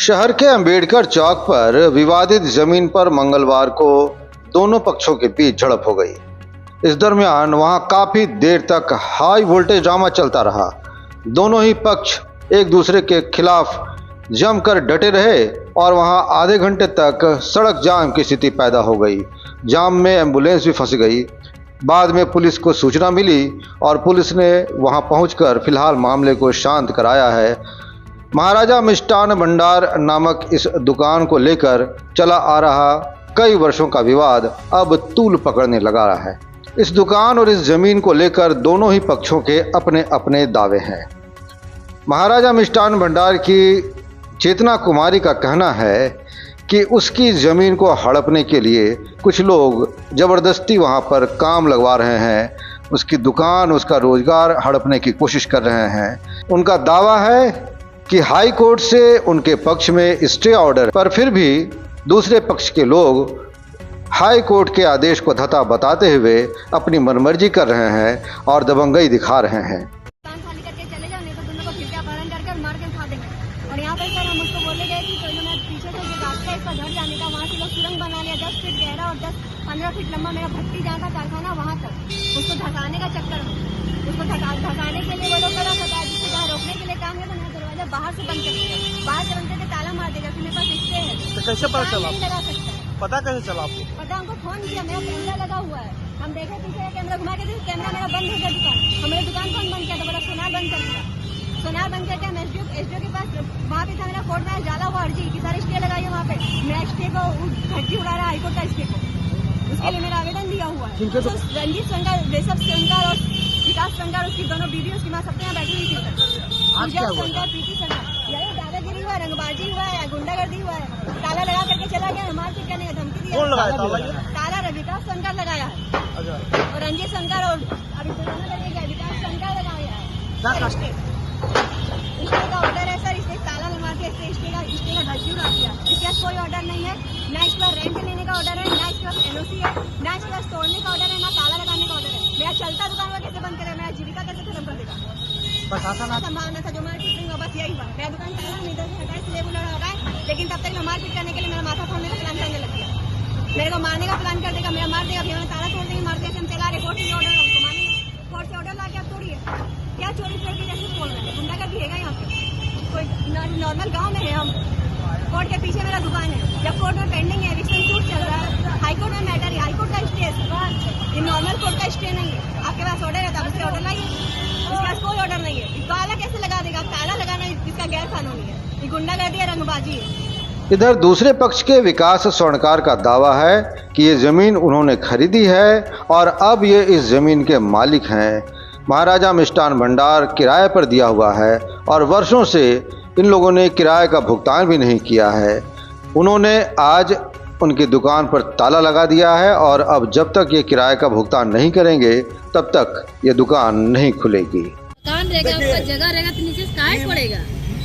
शहर के अंबेडकर चौक पर विवादित जमीन पर मंगलवार को दोनों पक्षों के बीच झड़प हो गई। इस दरमियान वहां काफी देर तक हाई वोल्टेज ड्रामा चलता रहा। दोनों ही पक्ष एक दूसरे के खिलाफ जमकर डटे रहे और वहां आधे घंटे तक सड़क जाम की स्थिति पैदा हो गई। जाम में एम्बुलेंस भी फंस गई। बाद में पुलिस को सूचना मिली और पुलिस ने वहां पहुंचकर फिलहाल मामले को शांत कराया है। महाराजा मिष्ठान भंडार नामक इस दुकान को लेकर चला आ रहा कई वर्षों का विवाद अब तूल पकड़ने लगा है। इस दुकान और इस जमीन को लेकर दोनों ही पक्षों के अपने अपने दावे हैं। महाराजा मिष्ठान भंडार की चेतना कुमारी का कहना है कि उसकी ज़मीन को हड़पने के लिए कुछ लोग ज़बरदस्ती वहां पर काम लगवा रहे हैं। उसकी दुकान, उसका रोजगार हड़पने की कोशिश कर रहे हैं। उनका दावा है कि हाई कोर्ट से उनके पक्ष में स्टे ऑर्डर, पर फिर भी दूसरे पक्ष के लोग हाई कोर्ट के आदेश को धता बताते हुए अपनी मनमर्जी कर रहे हैं और दबंगई दिखा रहे हैं। और यहाँ पर सर हम उसको बोले गए कि कोई मैं पीछे से जो रास्ता है इसका घर जाने का, वहाँ से लोग सुरंग बना लिया 10 फीट गहरा और 10-15 फीट लंबा मेरा भट्टी जहाँ का कारखाना वहाँ तक उसको धसाने का चक्कर में, उसको धसाने के लिए वो लोग बड़ा बताया जिसको वहाँ रोकने के लिए काम है तो मेरा दरवाजा बाहर से बंद कर दिया। बाहर से बंद करके ताला मार देगा कि मेरे पास स्टे है। तो कैसे पता चला? नहीं लगा सकता। पता कैसे चला आपको? पता हमको फोन किया, मेरा कैमरा लगा हुआ है। हम देखे पीछे कैमरा घुमा के कैमरा मेरा बंद हो गया दुकान। हमारे दुकान कौन बंद किया था? बोला सोनार बंद कर दिया। सोनार बंद करके हम एसडीओ के पास वहाँ पे था मेरा कोर्ट में डाला हुआ अर्जी कि सारे स्टे लगाइए वहाँ पे। मेरा स्टे को घटकी उड़ा रहा हाईकोर्ट का स्टे को, उसके लिए मेरा आवेदन दिया हुआ है। रंजीत संगर, रेशम संगर और विकास संगर, उसकी दोनों बीवी उसकी माँ सबसे यहाँ बैठी हुई थी। संगर, प्रीति संगर, यही दादागिरी हुआ, रंगबाजी हुआ है, गुंडागर्दी हुआ है। ताला लगा करके चला गया, मारपीट करने का धमकी दिया। कौन लगाया ताला? विकास संगर लगाया है और रंजीत संगर और अभी विकास संगर लगाया है। स्टे का ऑर्डर है सर, इसने ताला लगा के स्टे का धज्जी उड़ा दिया। इसके पास कोई ऑर्डर नहीं है, ना इसके पास रेंट लेने का ऑर्डर है, ना इसके पास एनओसी है, ना इसके पास तोड़ने का ऑर्डर है, ना ताला लगाने का ऑर्डर है। मेरा चलता दुकान वो कैसे बंद करेगा? मेरा जीविका कैसे खत्म कर देगा? संभावना था जो मारपीट नहीं होगा, बस यही हुआ। मेरा दुकान इधर से हटाए, स्लेब हटाए, लेकिन तब तक मैं मारपीट करने के लिए मेरा माथा फोड़ने का प्लान करने लग गया। मेरे को मारने का प्लान कर देगा, मेरा मार देगा, फिर ताला तोड़ देंगे, मार देगा। हम चला रहे कोर्ट से ऑर्डर हमको मारेंगे, कोर्ट से ऑर्डर ला के आप तोड़िए। क्या चोरी चोरी की जैसे बोल रहे हैं? गुंडागर्दी है यहाँ पे? कोई नॉर्मल गांव में है हम। कोर्ट के पीछे मेरा दुकान है, जब कोर्ट में पेंडिंग है, एविक्शन सूट चल रहा है, हाईकोर्ट में मैटर है, हाईकोर्ट का स्टे है, ये नॉर्मल कोर्ट का स्टे नहीं है। आपके पास ऑर्डर है तो आप उसके ऑर्डर लाइए, उसके पास कोई ऑर्डर नहीं है। ताला कैसे लगा देगा? ताला लगाना इसका गैर कानूनी है, ये गुंडागर्दी है, रंगबाजी है। इधर दूसरे पक्ष के विकास स्वर्णकार का दावा है कि ये जमीन उन्होंने खरीदी है और अब ये इस जमीन के मालिक हैं। महाराजा मिष्ठान भंडार किराए पर दिया हुआ है और वर्षों से इन लोगों ने किराए का भुगतान भी नहीं किया है। उन्होंने आज उनकी दुकान पर ताला लगा दिया है और अब जब तक ये किराए का भुगतान नहीं करेंगे तब तक ये दुकान नहीं खुलेगी। दुकान रहेगा, आपका जगह रहेगा तो नीचे से काय पड़ेगा?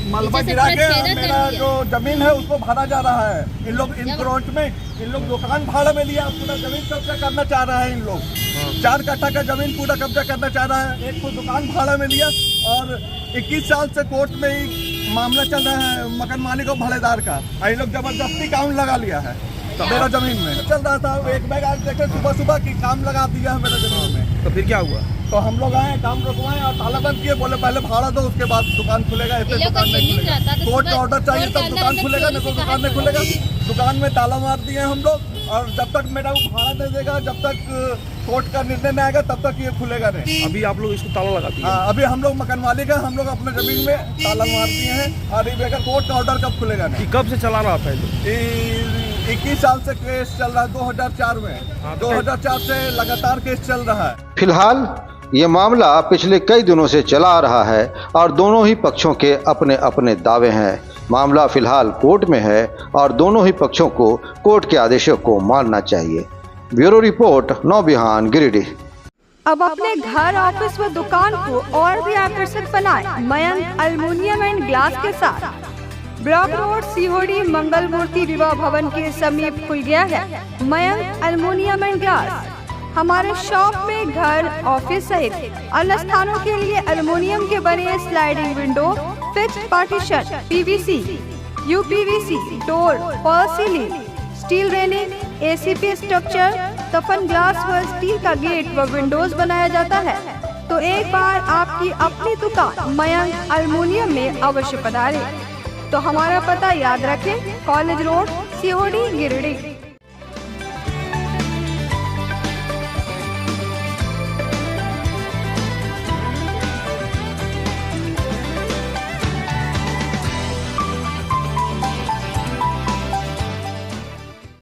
मलबा गिरा के मेरा जो जमीन है उसको भाड़ा जा रहा है। इन लोग इंक्रोच में इन लोग दुकान भाड़ा में लिया, पूरा जमीन कब्जा करना चाह रहा है। इन लोग 4 कट्ठा का जमीन पूरा कब्जा करना चाह रहा है। एक को दुकान भाड़ा में लिया और 21 साल से कोर्ट में ही मामला चल रहा है मकान मालिक और भाड़ेदार का। ये लोग जबरदस्ती काम लगा लिया है मेरा जमीन में। चल रहा था एक बैग आज देखे सुबह की काम लगा दिया है मेरा जमीन में। तो फिर क्या हुआ? तो हम लोग आए, काम रुकवाए और ताला बंद किए। बोले पहले भाड़ा दो, उसके बाद दुकान खुलेगा। ऐसे दुकान नहीं खुलेगा, कोर्ट का ऑर्डर चाहिए तब दुकान खुलेगा, नहीं तो दुकान नहीं खुलेगा। दुकान में ताला मार दिए हम लोग और जब तक मेरा वो भाड़ा नहीं देगा, जब तक कोर्ट का निर्णय नहीं आएगा तब तक ये खुलेगा नहीं। अभी आप लोग इसको ताला लगा दिए? हाँ, अभी हम लोग मकान मालिक है, हम लोग अपने जमीन में ताला मार दिए हैं और ये कोर्ट का ऑर्डर कब खुलेगा नहीं। कब से चला रहा था ये? 21 साल से केस चल रहा है, 2004 में। 2004 से लगातार केस चल रहा है। फिलहाल ये मामला पिछले कई दिनों से चला आ रहा है और दोनों ही पक्षों के अपने अपने दावे हैं। मामला फिलहाल कोर्ट में है और दोनों ही पक्षों को कोर्ट के आदेशों को मानना चाहिए। ब्यूरो रिपोर्ट, नौ बिहान, गिरिडीह। अब अपने घर, ऑफिस व दुकान को और भी आकर्षक बनाएं मयंक एल्युमिनियम एंड ग्लास के साथ। ब्लॉक रोड, सीहोड़ी, मंगल मूर्ति विवाह भवन के समीप खुल गया है मयंक एल्युमिनियम एंड ग्लास। हमारे शॉप में घर, ऑफिस सहित अन्य स्थानों के लिए एल्युमिनियम के बने sliding window, fixed partition, PVC, UPVC, door, fall ceiling, steel railing, ACP structure, तफन ग्लास व स्टील का गेट व विंडोज बनाया जाता है। तो एक बार आपकी अपनी दुकान मयंक एल्युमिनियम में अवश्य पधारें। तो हमारा पता याद रखें, कॉलेज रोड, सीहोडी, गिरिडीह।